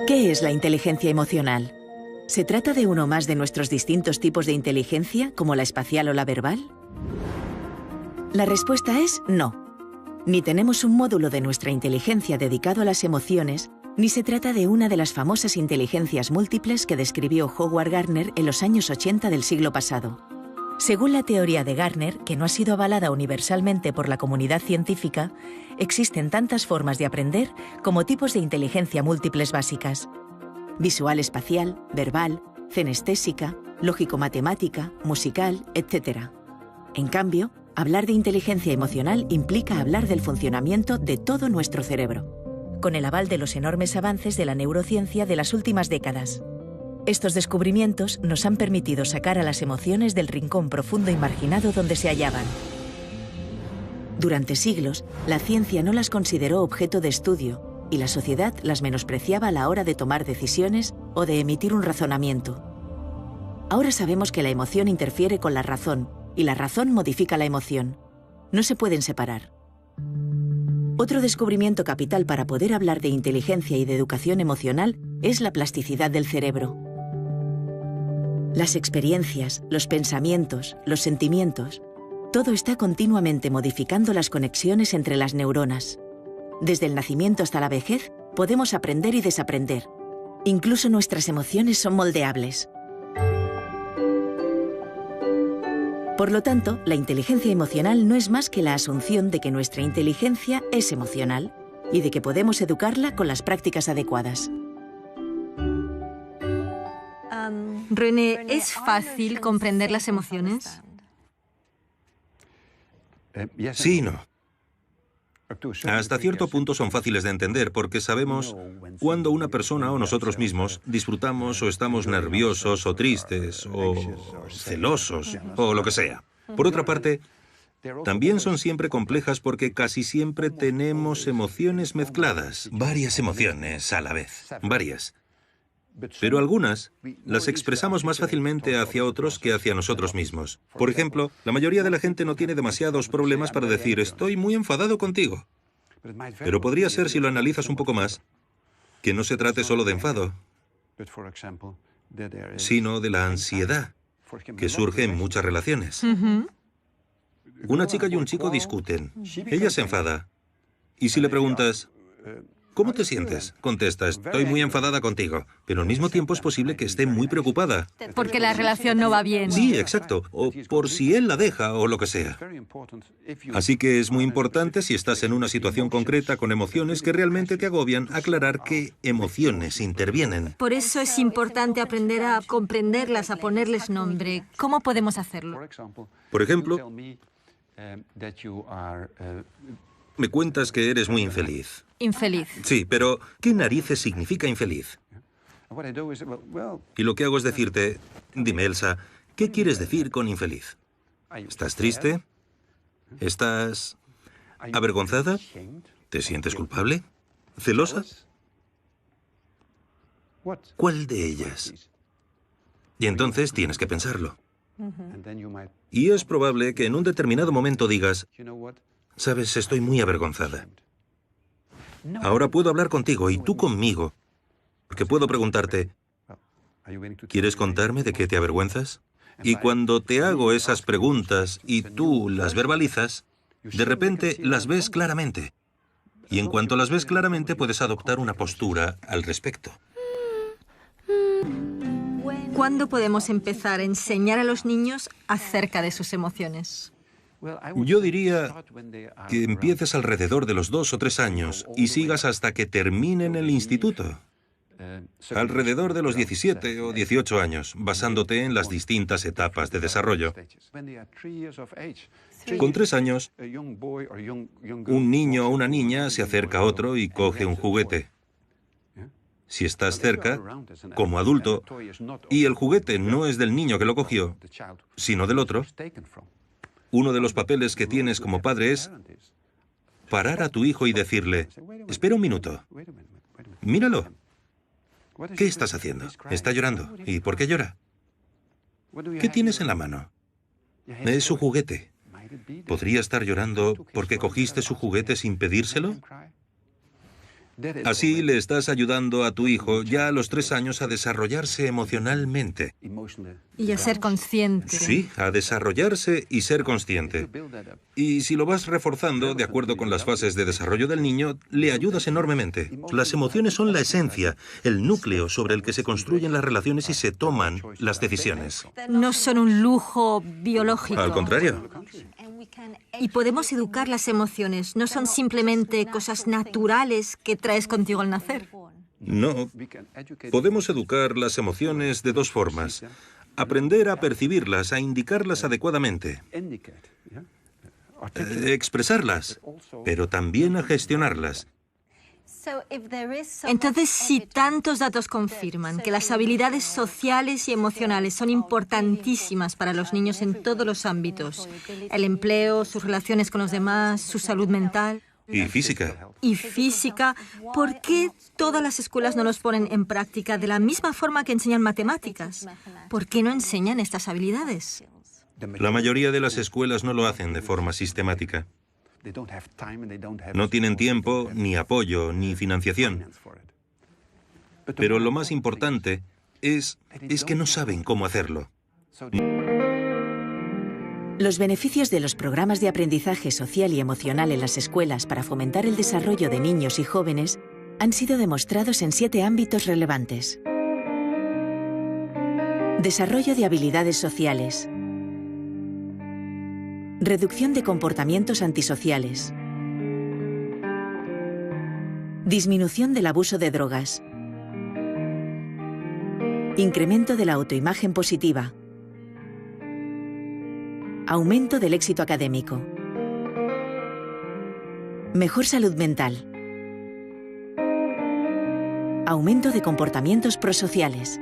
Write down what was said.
¿Qué es la inteligencia emocional? ¿Se trata de uno más de nuestros distintos tipos de inteligencia, como la espacial o la verbal? La respuesta es no. Ni tenemos un módulo de nuestra inteligencia dedicado a las emociones, ni se trata de una de las famosas inteligencias múltiples que describió Howard Gardner en los años 80 del siglo pasado. Según la teoría de Gardner, que no ha sido avalada universalmente por la comunidad científica, existen tantas formas de aprender como tipos de inteligencia múltiples básicas: visual espacial, verbal, cenestésica, lógico-matemática, musical, etc. En cambio, hablar de inteligencia emocional implica hablar del funcionamiento de todo nuestro cerebro, con el aval de los enormes avances de la neurociencia de las últimas décadas. Estos descubrimientos nos han permitido sacar a las emociones del rincón profundo y marginado donde se hallaban. Durante siglos, la ciencia no las consideró objeto de estudio y la sociedad las menospreciaba a la hora de tomar decisiones o de emitir un razonamiento. Ahora sabemos que la emoción interfiere con la razón y la razón modifica la emoción. No se pueden separar. Otro descubrimiento capital para poder hablar de inteligencia y de educación emocional es la plasticidad del cerebro. Las experiencias, los pensamientos, los sentimientos, todo está continuamente modificando las conexiones entre las neuronas. Desde el nacimiento hasta la vejez, podemos aprender y desaprender. Incluso nuestras emociones son moldeables. Por lo tanto, la inteligencia emocional no es más que la asunción de que nuestra inteligencia es emocional y de que podemos educarla con las prácticas adecuadas. René, ¿es fácil comprender las emociones? Sí y no. Hasta cierto punto son fáciles de entender porque sabemos cuando una persona o nosotros mismos disfrutamos o estamos nerviosos o tristes o celosos o lo que sea. Por otra parte, también son siempre complejas porque casi siempre tenemos emociones mezcladas, varias emociones a la vez, varias. Pero algunas las expresamos más fácilmente hacia otros que hacia nosotros mismos. Por ejemplo, la mayoría de la gente no tiene demasiados problemas para decir «estoy muy enfadado contigo». Pero podría ser, si lo analizas un poco más, que no se trate solo de enfado, sino de la ansiedad que surge en muchas relaciones. Una chica y un chico discuten. Ella se enfada. Y si le preguntas «¿Cómo te sientes?», contesta «estoy muy enfadada contigo», pero al mismo tiempo es posible que esté muy preocupada. Porque la relación no va bien. Sí, exacto. O por si él la deja o lo que sea. Así que es muy importante, si estás en una situación concreta con emociones que realmente te agobian, aclarar qué emociones intervienen. Por eso es importante aprender a comprenderlas, a ponerles nombre. ¿Cómo podemos hacerlo? Por ejemplo, me cuentas que eres muy infeliz. Infeliz. Sí, pero ¿qué narices significa infeliz? Y lo que hago es decirte, dime, Elsa, ¿qué quieres decir con infeliz? ¿Estás triste? ¿Estás avergonzada? ¿Te sientes culpable? ¿Celosa? ¿Cuál de ellas? Y entonces tienes que pensarlo. Y es probable que en un determinado momento digas, «Sabes, estoy muy avergonzada. Ahora puedo hablar contigo y tú conmigo, porque puedo preguntarte, ¿quieres contarme de qué te avergüenzas?». Y cuando te hago esas preguntas y tú las verbalizas, de repente las ves claramente. Y en cuanto las ves claramente, puedes adoptar una postura al respecto. ¿Cuándo podemos empezar a enseñar a los niños acerca de sus emociones? Yo diría que empieces alrededor de los 2 o 3 años y sigas hasta que terminen el instituto. Alrededor de los 17 o 18 años, basándote en las distintas etapas de desarrollo. Con 3 años, un niño o una niña se acerca a otro y coge un juguete. Si estás cerca, como adulto, y el juguete no es del niño que lo cogió, sino del otro, uno de los papeles que tienes como padre es parar a tu hijo y decirle, «Espera un minuto, míralo. ¿Qué estás haciendo? Está llorando. ¿Y por qué llora? ¿Qué tienes en la mano?» «Es su juguete». ¿Podría estar llorando porque cogiste su juguete sin pedírselo? Así le estás ayudando a tu hijo ya a los 3 años a desarrollarse emocionalmente. Y a ser consciente. Sí, a desarrollarse y ser consciente. Y si lo vas reforzando de acuerdo con las fases de desarrollo del niño, le ayudas enormemente. Las emociones son la esencia, el núcleo sobre el que se construyen las relaciones y se toman las decisiones. No son un lujo biológico. Al contrario. Y podemos educar las emociones. No son simplemente cosas naturales que traes contigo al nacer. No. Podemos educar las emociones de 2 formas. Aprender a percibirlas, a indicarlas adecuadamente. Expresarlas, pero también a gestionarlas. Entonces, si tantos datos confirman que las habilidades sociales y emocionales son importantísimas para los niños en todos los ámbitos, el empleo, sus relaciones con los demás, su salud mental Y física. ¿Por qué todas las escuelas no los ponen en práctica de la misma forma que enseñan matemáticas? ¿Por qué no enseñan estas habilidades? La mayoría de las escuelas no lo hacen de forma sistemática. No tienen tiempo, ni apoyo, ni financiación. Pero lo más importante es que no saben cómo hacerlo. Los beneficios de los programas de aprendizaje social y emocional en las escuelas para fomentar el desarrollo de niños y jóvenes han sido demostrados en 7 ámbitos relevantes. Desarrollo de habilidades sociales. Reducción de comportamientos antisociales. Disminución del abuso de drogas. Incremento de la autoimagen positiva. Aumento del éxito académico. Mejor salud mental. Aumento de comportamientos prosociales.